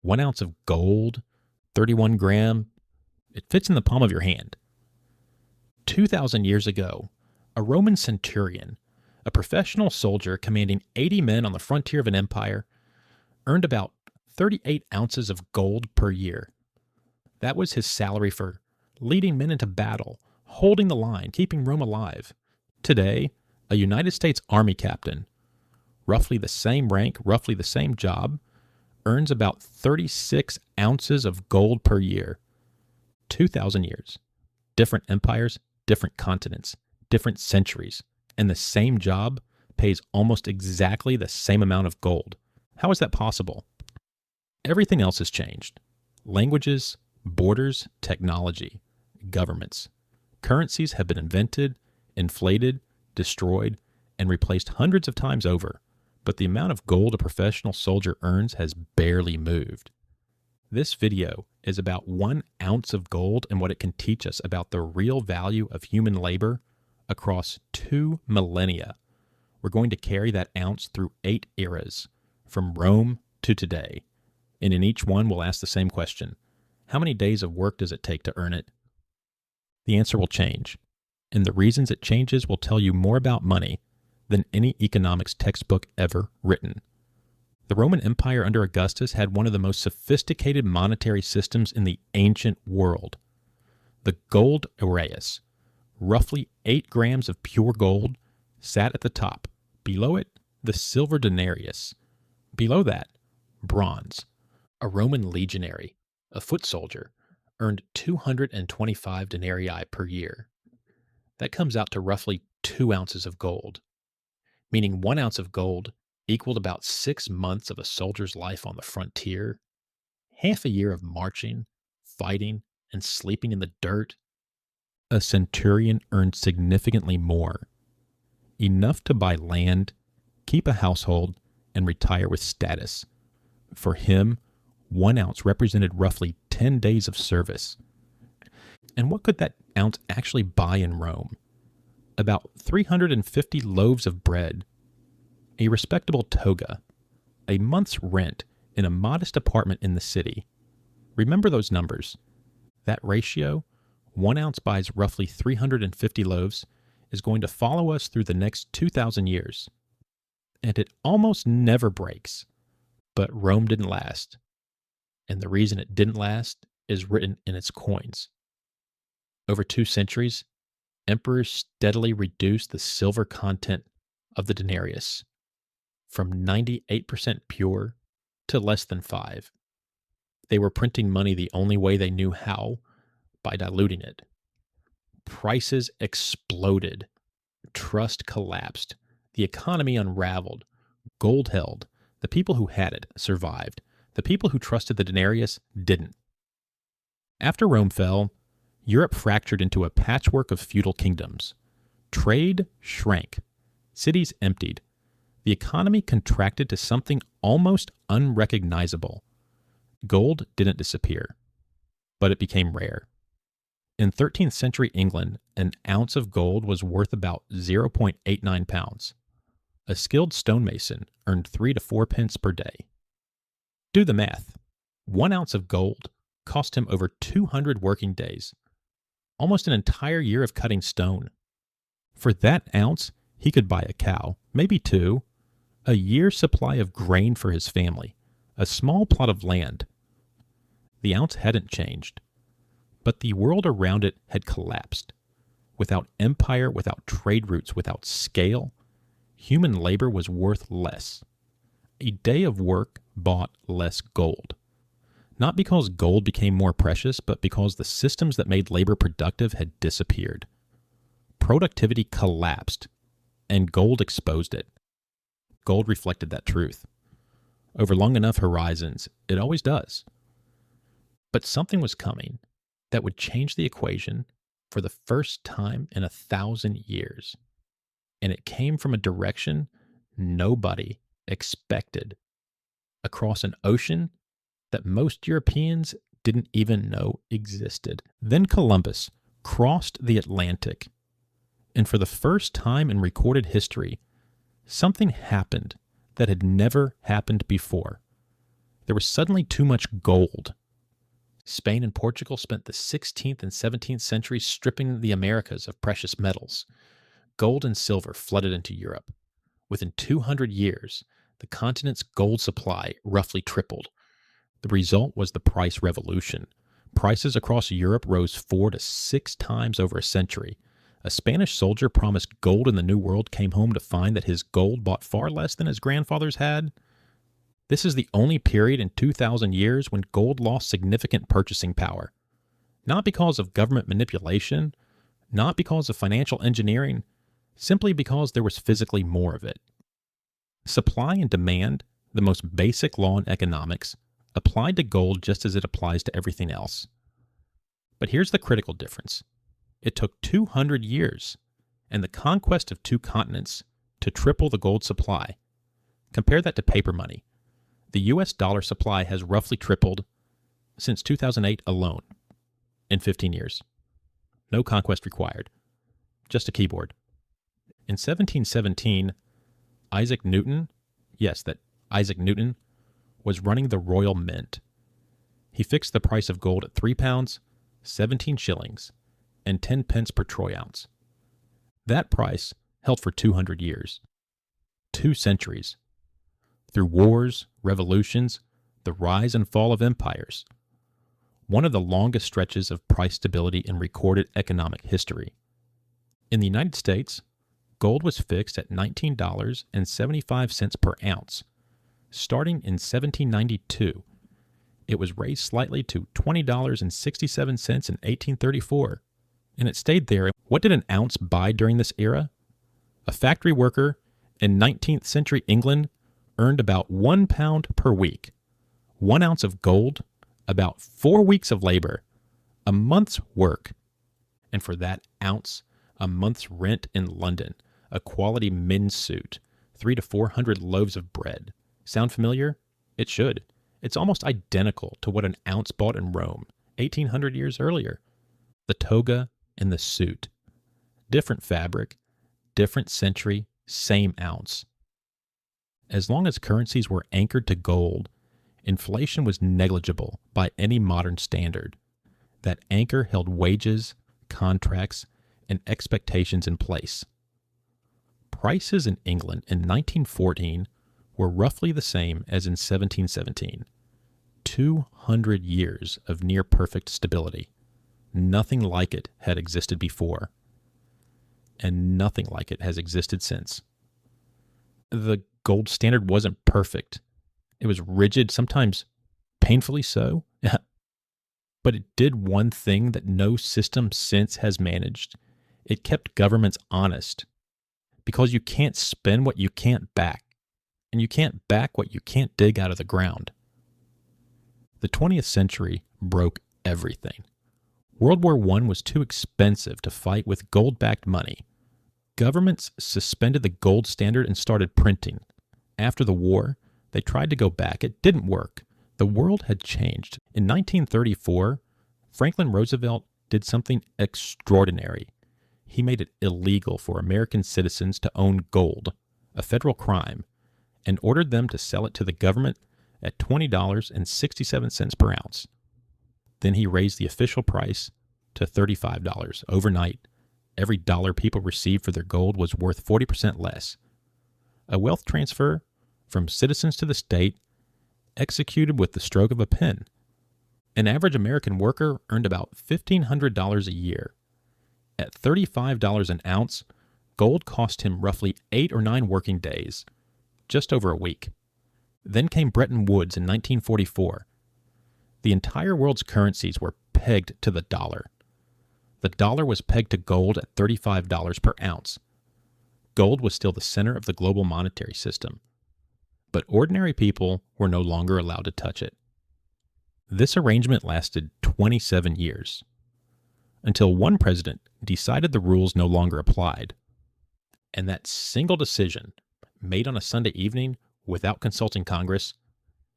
1 ounce of gold, 31 gram, it fits in the palm of your hand. 2,000 years ago, a Roman centurion, a professional soldier commanding 80 men on the frontier of an empire, earned about 38 ounces of gold per year. That was his salary for leading men into battle, holding the line, keeping Rome alive. Today, a United States Army captain, roughly the same rank, roughly the same job, earns about 36 ounces of gold per year. 2,000 years. Different empires, different continents, different centuries, and the same job pays almost exactly the same amount of gold. How is that possible? Everything else has changed. Languages, borders, technology, governments. Currencies have been invented, inflated, destroyed, and replaced hundreds of times over, but the amount of gold a professional soldier earns has barely moved. This video is about 1 ounce of gold and what it can teach us about the real value of human labor across 2 millennia. We're going to carry that ounce through 8 eras, from Rome to today. And in each one, we'll ask the same question. How many days of work does it take to earn it? The answer will change, and the reasons it changes will tell you more about money than any economics textbook ever written. The Roman Empire under Augustus had one of the most sophisticated monetary systems in the ancient world. The gold aureus, roughly 8 grams of pure gold, sat at the top. Below it, the silver denarius. Below that, bronze. A Roman legionary, a foot soldier, earned 225 denarii per year. That comes out to roughly 2 ounces of gold, meaning 1 ounce of gold equaled about 6 months of a soldier's life on the frontier, half a year of marching, fighting, and sleeping in the dirt. A centurion earned significantly more, enough to buy land, keep a household, and retire with status. For him, 1 ounce represented roughly 10 days of service. And what could that ounce actually buy in Rome? About 350 loaves of bread, a respectable toga, a month's rent in a modest apartment in the city. Remember those numbers. That ratio, 1 ounce buys roughly 350 loaves, is going to follow us through the next 2,000 years. And it almost never breaks. But Rome didn't last. And the reason it didn't last is written in its coins. Over 2 centuries, emperors steadily reduced the silver content of the denarius from 98% pure to less than 5. They were printing money the only way they knew how, by diluting it. Prices exploded. Trust collapsed. The economy unraveled. Gold held. The people who had it survived. The people who trusted the denarius didn't. After Rome fell, Europe fractured into a patchwork of feudal kingdoms. Trade shrank. Cities emptied. The economy contracted to something almost unrecognizable. Gold didn't disappear, but it became rare. In 13th century England, an ounce of gold was worth about 0.89 pounds. A skilled stonemason earned 3 to 4 pence per day. Do the math. 1 ounce of gold cost him over 200 working days, almost an entire year of cutting stone. For that ounce, he could buy a cow, maybe 2, a year's supply of grain for his family, a small plot of land. The ounce hadn't changed, but the world around it had collapsed. Without empire, without trade routes, without scale, human labor was worth less. A day of work bought less gold. Not because gold became more precious, but because the systems that made labor productive had disappeared. Productivity collapsed, and gold exposed it. Gold reflected that truth. Over long enough horizons, it always does. But something was coming that would change the equation for the first time in 1,000 years. And it came from a direction nobody expected, across an ocean that most Europeans didn't even know existed. Then Columbus crossed the Atlantic, and for the first time in recorded history, something happened that had never happened before. There was suddenly too much gold. Spain and Portugal spent the 16th and 17th centuries stripping the Americas of precious metals. Gold and silver flooded into Europe. Within 200 years, the continent's gold supply roughly tripled. The result was the price revolution. Prices across Europe rose 4 to 6 times over a century. A Spanish soldier promised gold in the New World came home to find that his gold bought far less than his grandfather's had. This is the only period in 2,000 years when gold lost significant purchasing power. Not because of government manipulation, not because of financial engineering, simply because there was physically more of it. Supply and demand, the most basic law in economics, applied to gold just as it applies to everything else. But here's the critical difference. It took 200 years and the conquest of 2 continents to triple the gold supply. Compare that to paper money. The US dollar supply has roughly tripled since 2008 alone in 15 years. No conquest required. Just a keyboard. In 1717, Isaac Newton was running the Royal Mint. He fixed the price of gold at £3, 17 shillings, and 10 pence per troy ounce. That price held for 200 years. 2 centuries. Through wars, revolutions, the rise and fall of empires. One of the longest stretches of price stability in recorded economic history. In the United States, gold was fixed at $19.75 per ounce. Starting in 1792, it was raised slightly to $20.67 in 1834, and it stayed there. What did an ounce buy during this era? A factory worker in 19th century England earned about £1 per week. 1 ounce of gold, about 4 weeks of labor, a month's work, and for that ounce, a month's rent in London, a quality men's suit, 300 to 400 loaves of bread. Sound familiar? It should. It's almost identical to what an ounce bought in Rome 1,800 years earlier. The toga and the suit. Different fabric, different century, same ounce. As long as currencies were anchored to gold, inflation was negligible by any modern standard. That anchor held wages, contracts, and expectations in place. Prices in England in 1914 were roughly the same as in 1717. 200 years of near-perfect stability. Nothing like it had existed before, and nothing like it has existed since. The gold standard wasn't perfect. It was rigid, sometimes painfully so. But it did one thing that no system since has managed. It kept governments honest. Because you can't spend what you can't back, and you can't back what you can't dig out of the ground. The 20th century broke everything. World War I was too expensive to fight with gold-backed money. Governments suspended the gold standard and started printing. After the war, they tried to go back. It didn't work. The world had changed. In 1934, Franklin Roosevelt did something extraordinary. He made it illegal for American citizens to own gold, a federal crime, and ordered them to sell it to the government at $20.67 per ounce. Then he raised the official price to $35 overnight. Every dollar people received for their gold was worth 40% less. A wealth transfer from citizens to the state executed with the stroke of a pen. An average American worker earned about $1,500 a year. At $35 an ounce, gold cost him roughly 8 or 9 working days, just over a week. Then came Bretton Woods in 1944. The entire world's currencies were pegged to the dollar. The dollar was pegged to gold at $35 per ounce. Gold was still the center of the global monetary system. But ordinary people were no longer allowed to touch it. This arrangement lasted 27 years, until one president decided the rules no longer applied. And that single decision, made on a Sunday evening without consulting Congress,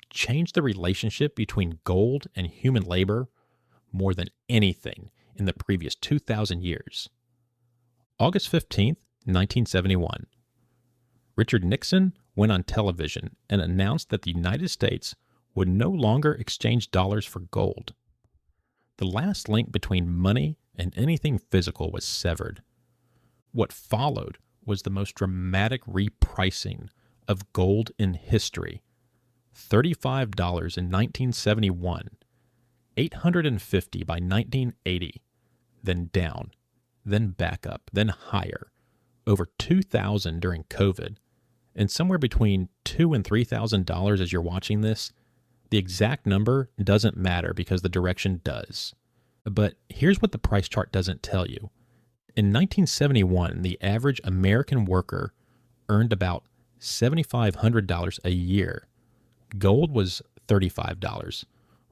changed the relationship between gold and human labor more than anything in the previous 2,000 years. August 15th, 1971. Richard Nixon went on television and announced that the United States would no longer exchange dollars for gold. The last link between money and anything physical was severed. What followed was the most dramatic repricing of gold in history. $35 in 1971, $850 by 1980, then down, then back up, then higher, over $2,000 during COVID, and somewhere between $2,000 and $3,000 as you're watching this. The exact number doesn't matter because the direction does. But here's what the price chart doesn't tell you. In 1971, the average American worker earned about $7,500 a year. Gold was $35.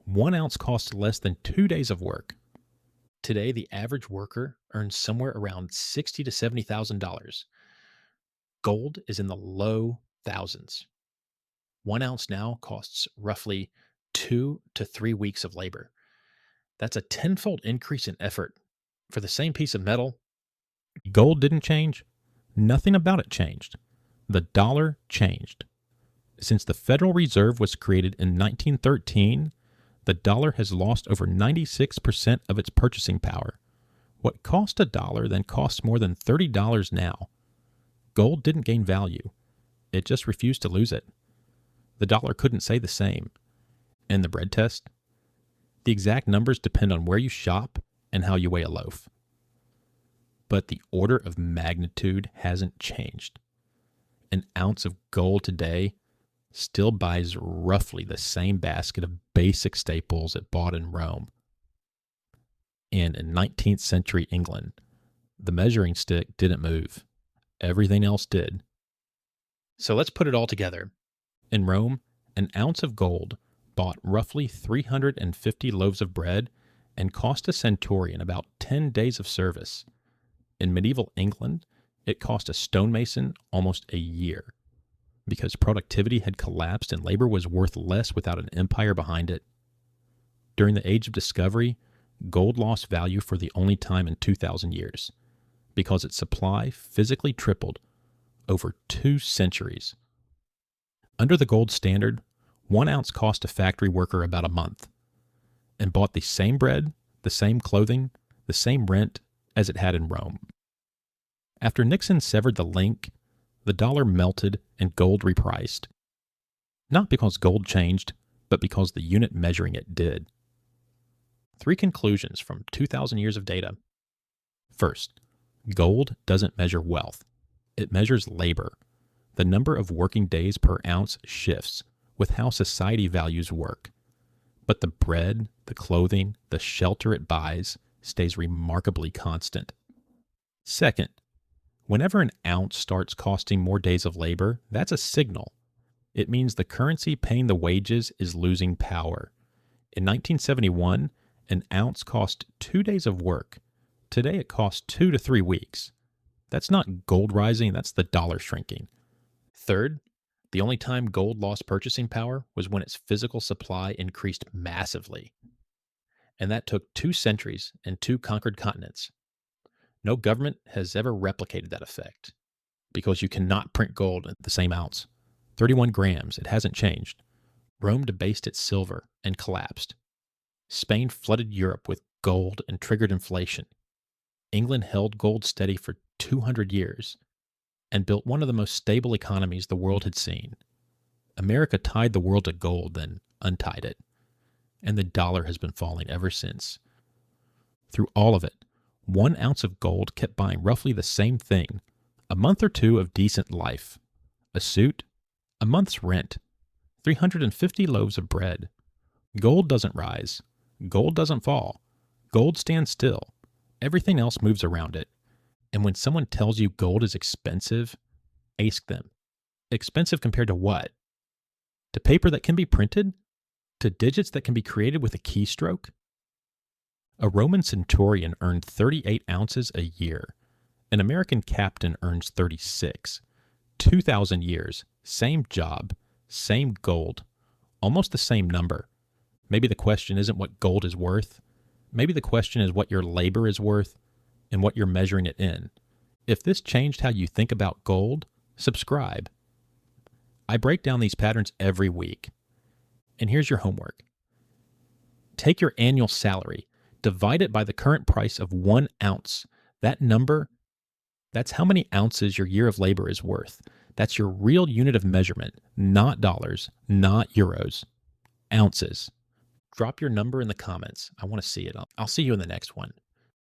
1 ounce cost less than 2 days of work. Today, the average worker earns somewhere around $60,000 to $70,000. Gold is in the low thousands. 1 ounce now costs roughly 2 to 3 weeks of labor. That's a tenfold increase in effort for the same piece of metal. Gold didn't change. Nothing about it changed. The dollar changed. Since the Federal Reserve was created in 1913, the dollar has lost over 96% of its purchasing power. What cost $1 then costs more than $30 now. Gold didn't gain value. It just refused to lose it. The dollar couldn't say the same. And the bread test? The exact numbers depend on where you shop and how you weigh a loaf. But the order of magnitude hasn't changed. An ounce of gold today still buys roughly the same basket of basic staples it bought in Rome. And in 19th century England, the measuring stick didn't move. Everything else did. So let's put it all together. In Rome, an ounce of gold bought roughly 350 loaves of bread and cost a centurion about 10 days of service. In medieval England, it cost a stonemason almost a year, because productivity had collapsed and labor was worth less without an empire behind it. During the Age of Discovery, gold lost value for the only time in 2,000 years, because its supply physically tripled over 2 centuries. Under the gold standard, 1 ounce cost a factory worker about a month, and bought the same bread, the same clothing, the same rent as it had in Rome. After Nixon severed the link, the dollar melted and gold repriced. Not because gold changed, but because the unit measuring it did. 3 conclusions from 2,000 years of data. First, gold doesn't measure wealth. It measures labor. The number of working days per ounce shifts with how society values work. But the bread, the clothing, the shelter it buys stays remarkably constant. Second, whenever an ounce starts costing more days of labor, that's a signal. It means the currency paying the wages is losing power. In 1971, an ounce cost 2 days of work. Today it costs 2 to 3 weeks. That's not gold rising, that's the dollar shrinking. Third, the only time gold lost purchasing power was when its physical supply increased massively. And that took 2 centuries and 2 conquered continents. No government has ever replicated that effect, because you cannot print gold at the same ounce. 31 grams, it hasn't changed. Rome debased its silver and collapsed. Spain flooded Europe with gold and triggered inflation. England held gold steady for 200 years and built one of the most stable economies the world had seen. America tied the world to gold, then untied it, and the dollar has been falling ever since. Through all of it, 1 ounce of gold kept buying roughly the same thing: a month or 2 of decent life, a suit, a month's rent, 350 loaves of bread. Gold doesn't rise. Gold doesn't fall. Gold stands still. Everything else moves around it. And when someone tells you gold is expensive, ask them, expensive compared to what? To paper that can be printed? To digits that can be created with a keystroke? A Roman centurion earned 38 ounces a year. An American captain earns 36. 2,000 years, same job, same gold, almost the same number. Maybe the question isn't what gold is worth. Maybe the question is what your labor is worth and what you're measuring it in. If this changed how you think about gold, subscribe. I break down these patterns every week. And here's your homework. Take your annual salary, divide it by the current price of 1 ounce. That number, that's how many ounces your year of labor is worth. That's your real unit of measurement, not dollars, not euros, ounces. Drop your number in the comments. I want to see it. I'll see you in the next one.